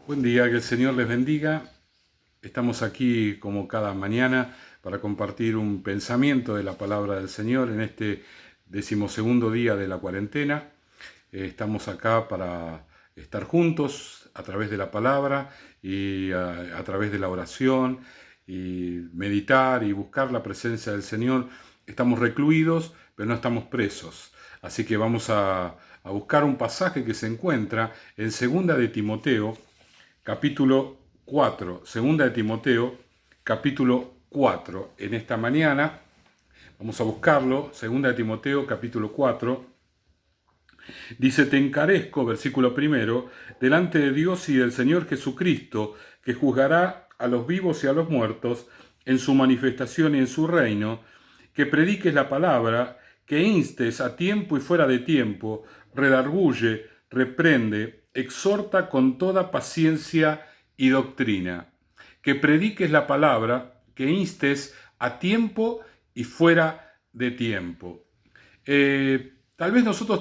Buen día, que el Señor les bendiga. Estamos aquí como cada mañana para compartir un pensamiento de la palabra del Señor en este 12º día de la cuarentena. Estamos acá para estar juntos a través de la palabra y a través de la oración y meditar y buscar la presencia del Señor. Estamos recluidos, pero no estamos presos. Así que vamos a buscar un pasaje que se encuentra en 2 de Timoteo, capítulo 4, segunda de Timoteo, capítulo 4. En esta mañana vamos a buscarlo, segunda de Timoteo, capítulo 4. Dice: te encarezco, versículo primero, delante de Dios y del Señor Jesucristo, que juzgará a los vivos y a los muertos en su manifestación y en su reino, que prediques la palabra, que instes a tiempo y fuera de tiempo, redarguye, reprende, exhorta con toda paciencia y doctrina. Que prediques la palabra, que instes a tiempo y fuera de tiempo. Tal vez nosotros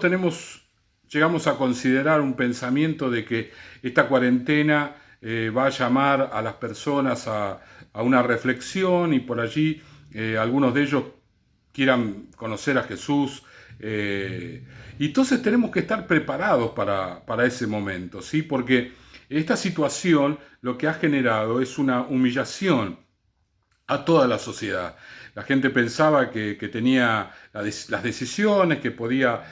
llegamos a considerar un pensamiento de que esta cuarentena va a llamar a las personas a una reflexión, y por allí algunos de ellos quieran conocer a Jesús. Y entonces tenemos que estar preparados para ese momento, ¿sí? Porque esta situación lo que ha generado es una humillación a toda la sociedad. La gente pensaba que tenía las decisiones, que podía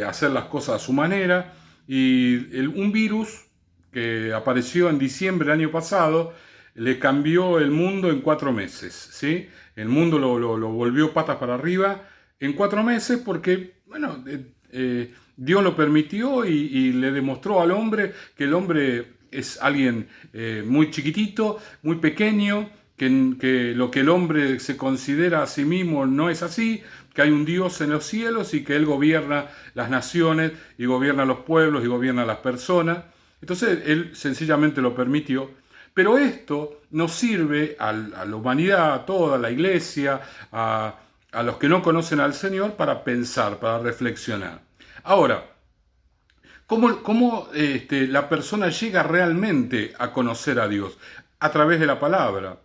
hacer las cosas a su manera, y un virus que apareció en diciembre del año pasado le cambió el mundo en 4 meses, ¿sí? El mundo lo volvió patas para arriba en 4 meses porque, bueno, Dios lo permitió y le demostró al hombre que el hombre es alguien muy chiquitito, muy pequeño, que lo que el hombre se considera a sí mismo no es así, que hay un Dios en los cielos y que Él gobierna las naciones y gobierna los pueblos y gobierna las personas. Entonces Él sencillamente lo permitió. Pero esto nos sirve a la humanidad, a toda la iglesia, a los que no conocen al Señor, para pensar, para reflexionar. Ahora, ¿cómo la persona llega realmente a conocer a Dios? A través de la palabra.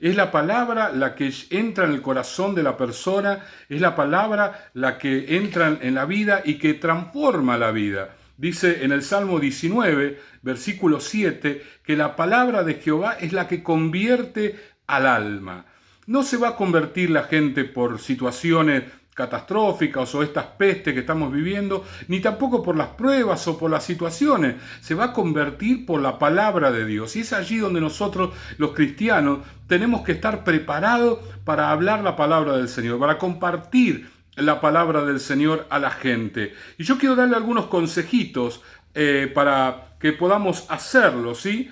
Es la palabra la que entra en el corazón de la persona, es la palabra la que entra en la vida y que transforma la vida. Dice en el Salmo 19, versículo 7, que la palabra de Jehová es la que convierte al alma. No se va a convertir la gente por situaciones catastróficas o estas pestes que estamos viviendo, ni tampoco por las pruebas o por las situaciones. Se va a convertir por la palabra de Dios. Y es allí donde nosotros, los cristianos, tenemos que estar preparados para hablar la palabra del Señor, para compartir la palabra del Señor a la gente. Y yo quiero darle algunos consejitos para que podamos hacerlo, ¿sí?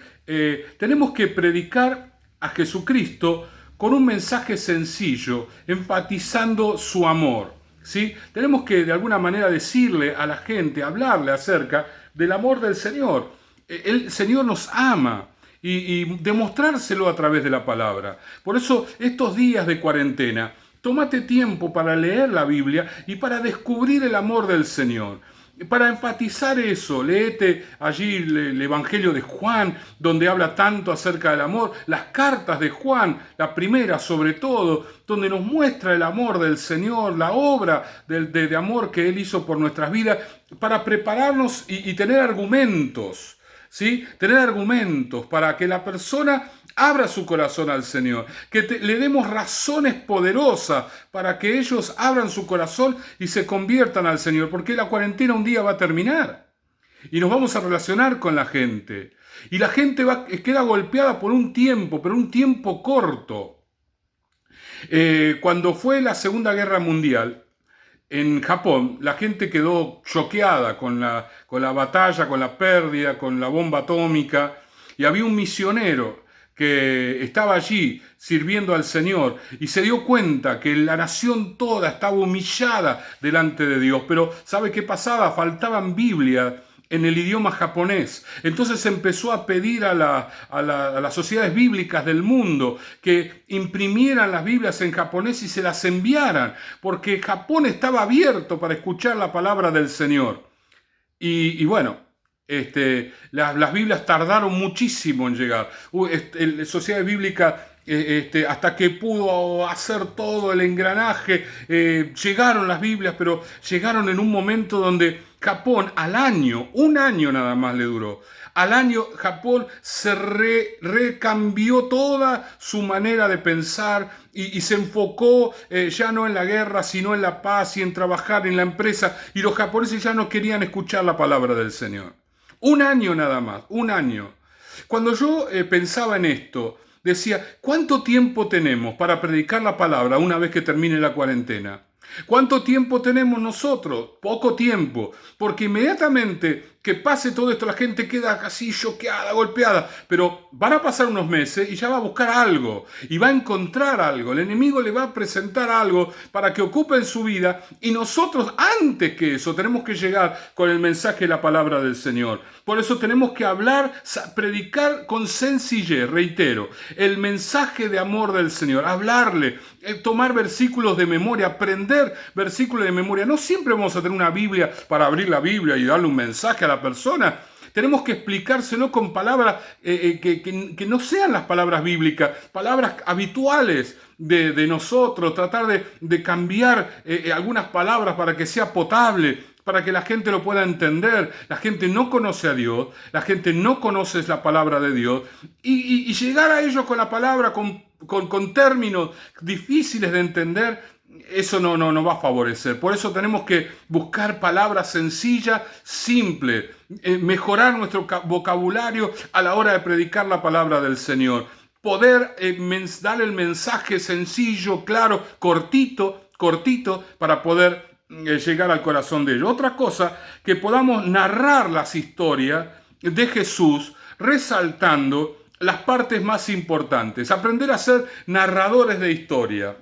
Tenemos que predicar a Jesucristo con un mensaje sencillo, enfatizando su amor, ¿sí? Tenemos que de alguna manera decirle a la gente, hablarle acerca del amor del Señor. El Señor nos ama y demostrárselo a través de la palabra. Por eso estos días de cuarentena, tómate tiempo para leer la Biblia y para descubrir el amor del Señor. Para enfatizar eso, léete allí el Evangelio de Juan, donde habla tanto acerca del amor, las cartas de Juan, la primera sobre todo, donde nos muestra el amor del Señor, la obra de amor que Él hizo por nuestras vidas, para prepararnos y tener argumentos, ¿sí? Tener argumentos para que la persona abra su corazón al Señor, que le demos razones poderosas para que ellos abran su corazón y se conviertan al Señor, porque la cuarentena un día va a terminar y nos vamos a relacionar con la gente. Y la gente queda golpeada por un tiempo, pero un tiempo corto. Cuando fue la Segunda Guerra Mundial, en Japón, la gente quedó choqueada con la batalla, con la pérdida, con la bomba atómica, y había un misionero que estaba allí sirviendo al Señor y se dio cuenta que la nación toda estaba humillada delante de Dios. Pero ¿sabe qué pasaba? Faltaban Biblia en el idioma japonés. Entonces empezó a pedir a las sociedades bíblicas del mundo que imprimieran las Biblias en japonés y se las enviaran, porque Japón estaba abierto para escuchar la palabra del Señor. Y bueno, Las Biblias tardaron muchísimo en llegar. La Sociedad Bíblica, hasta que pudo hacer todo el engranaje, llegaron las Biblias, pero llegaron en un momento donde Japón al año, un año nada más le duró. Al año Japón se recambió toda su manera de pensar y se enfocó ya no en la guerra, sino en la paz y en trabajar en la empresa. Y los japoneses ya no querían escuchar la palabra del Señor. Un año nada más, un año. Cuando yo pensaba en esto, decía, ¿cuánto tiempo tenemos para predicar la palabra una vez que termine la cuarentena? ¿Cuánto tiempo tenemos nosotros? Poco tiempo, porque inmediatamente que pase todo esto la gente queda casi choqueada, golpeada, pero van a pasar unos meses y ya va a buscar algo y va a encontrar algo, el enemigo le va a presentar algo para que ocupe en su vida y nosotros antes que eso tenemos que llegar con el mensaje de la palabra del Señor. Por eso tenemos que hablar, predicar con sencillez, reitero, el mensaje de amor del Señor, hablarle, tomar versículos de memoria, aprender versículos de memoria. No siempre vamos a tener una Biblia para abrir la Biblia y darle un mensaje a la persona. Tenemos que explicárselo con palabras que no sean las palabras bíblicas, palabras habituales de nosotros, tratar de cambiar algunas palabras para que sea potable, para que la gente lo pueda entender. La gente no conoce a Dios, la gente no conoce la palabra de Dios, y llegar a ellos con la palabra, con términos difíciles de entender, eso no va a favorecer. Por eso tenemos que buscar palabras sencillas, simples, mejorar nuestro vocabulario a la hora de predicar la palabra del Señor. Poder dar el mensaje sencillo, claro, cortito, para poder llegar al corazón de ellos. Otra cosa, que podamos narrar las historias de Jesús resaltando las partes más importantes. Aprender a ser narradores de historia.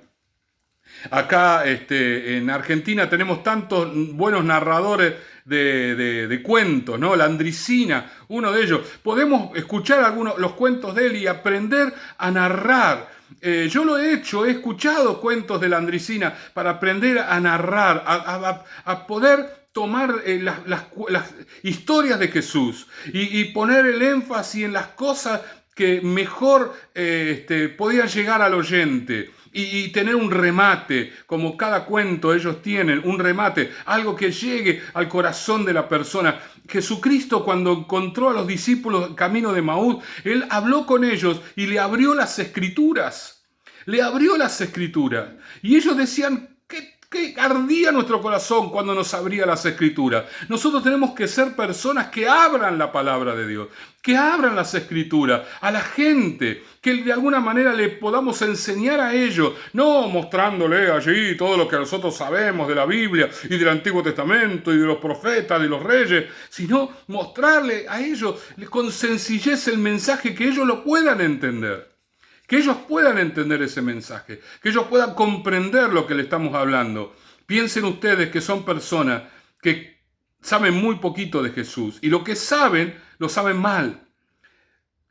Acá en Argentina tenemos tantos buenos narradores de cuentos, ¿no? Landricina, uno de ellos. Podemos escuchar los cuentos de él y aprender a narrar. Yo lo he hecho, he escuchado cuentos de Landricina para aprender a narrar, a poder tomar las historias de Jesús y poner el énfasis en las cosas que mejor podían llegar al oyente. Y tener un remate, como cada cuento ellos tienen, un remate, algo que llegue al corazón de la persona. Jesucristo, cuando encontró a los discípulos en camino de Maús, Él habló con ellos y le abrió las Escrituras. Le abrió las Escrituras. Y ellos decían, que ardía nuestro corazón cuando nos abría las Escrituras. Nosotros tenemos que ser personas que abran la palabra de Dios, que abran las Escrituras a la gente, que de alguna manera le podamos enseñar a ellos, no mostrándole allí todo lo que nosotros sabemos de la Biblia y del Antiguo Testamento y de los profetas, de los reyes, sino mostrarle a ellos con sencillez el mensaje, que ellos lo puedan entender. Que ellos puedan entender ese mensaje, que ellos puedan comprender lo que le estamos hablando. Piensen ustedes que son personas que saben muy poquito de Jesús y lo que saben, lo saben mal.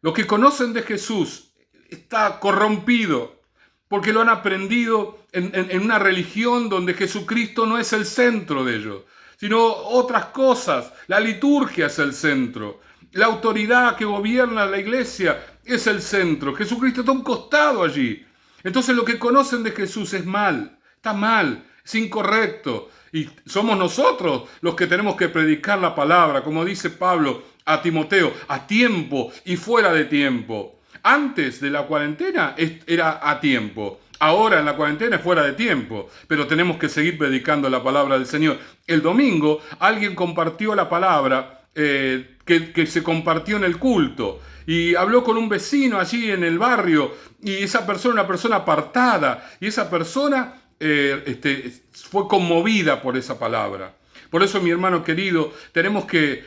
Lo que conocen de Jesús está corrompido porque lo han aprendido en una religión donde Jesucristo no es el centro de ellos, sino otras cosas. La liturgia es el centro. La autoridad que gobierna la iglesia es el centro. Jesucristo está a un costado allí. Entonces lo que conocen de Jesús es mal, está mal, es incorrecto. Y somos nosotros los que tenemos que predicar la palabra, como dice Pablo a Timoteo, a tiempo y fuera de tiempo. Antes de la cuarentena era a tiempo. Ahora en la cuarentena es fuera de tiempo, pero tenemos que seguir predicando la palabra del Señor. El domingo alguien compartió la palabra que se compartió en el culto y habló con un vecino allí en el barrio y esa persona, una persona apartada, y esa persona fue conmovida por esa palabra. Por eso, mi hermano querido, tenemos que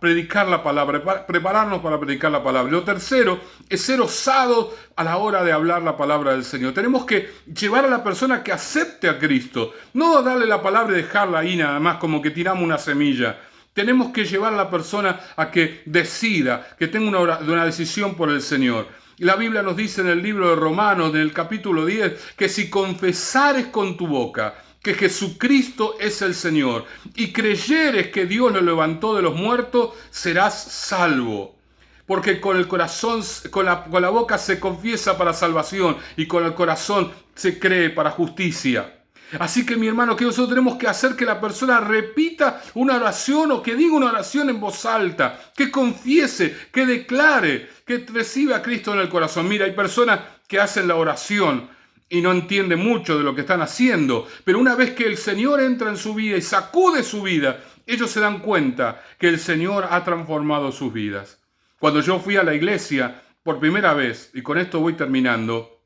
predicar la palabra, prepararnos para predicar la palabra. Lo tercero es ser osados a la hora de hablar la palabra del Señor. Tenemos que llevar a la persona que acepte a Cristo, no darle la palabra y dejarla ahí nada más como que tiramos una semilla. Tenemos que llevar a la persona a que decida, que tenga una decisión por el Señor. Y la Biblia nos dice en el libro de Romanos, en el capítulo 10, que si confesares con tu boca que Jesucristo es el Señor y creyeres que Dios lo levantó de los muertos, serás salvo. Porque con el corazón, con la boca se confiesa para salvación y con el corazón se cree para justicia. Así que mi hermano, que nosotros tenemos que hacer que la persona repita una oración o que diga una oración en voz alta, que confiese, que declare, que reciba a Cristo en el corazón. Mira, hay personas que hacen la oración y no entienden mucho de lo que están haciendo, pero una vez que el Señor entra en su vida y sacude su vida, ellos se dan cuenta que el Señor ha transformado sus vidas. Cuando yo fui a la iglesia por primera vez, y con esto voy terminando,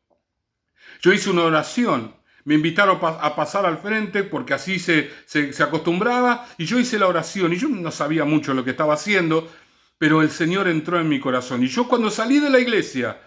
yo hice una oración. Me invitaron a pasar al frente porque así se acostumbraba y yo hice la oración y yo no sabía mucho lo que estaba haciendo, pero el Señor entró en mi corazón. Y yo cuando salí de la iglesia,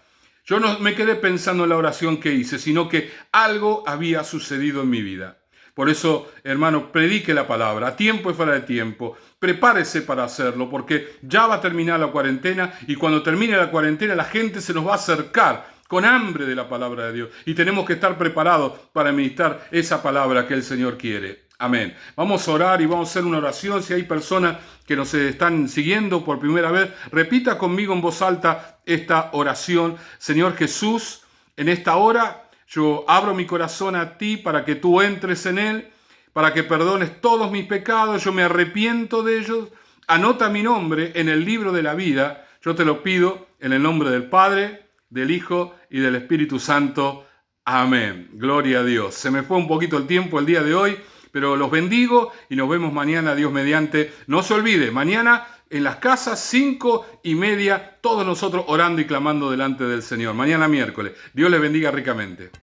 yo no me quedé pensando en la oración que hice, sino que algo había sucedido en mi vida. Por eso, hermano, predique la palabra, a tiempo y fuera de tiempo. Prepárese para hacerlo, porque ya va a terminar la cuarentena y cuando termine la cuarentena la gente se nos va a acercar con hambre de la palabra de Dios. Y tenemos que estar preparados para ministrar esa palabra que el Señor quiere. Amén. Vamos a orar y vamos a hacer una oración. Si hay personas que nos están siguiendo por primera vez, repita conmigo en voz alta esta oración. Señor Jesús, en esta hora yo abro mi corazón a ti para que tú entres en él, para que perdones todos mis pecados. Yo me arrepiento de ellos. Anota mi nombre en el libro de la vida. Yo te lo pido en el nombre del Padre, del Hijo y del Espíritu Santo. Amén. Gloria a Dios. Se me fue un poquito el tiempo el día de hoy, pero los bendigo y nos vemos mañana, Dios mediante. No se olvide, mañana en las casas 5:30, todos nosotros orando y clamando delante del Señor. Mañana miércoles. Dios les bendiga ricamente.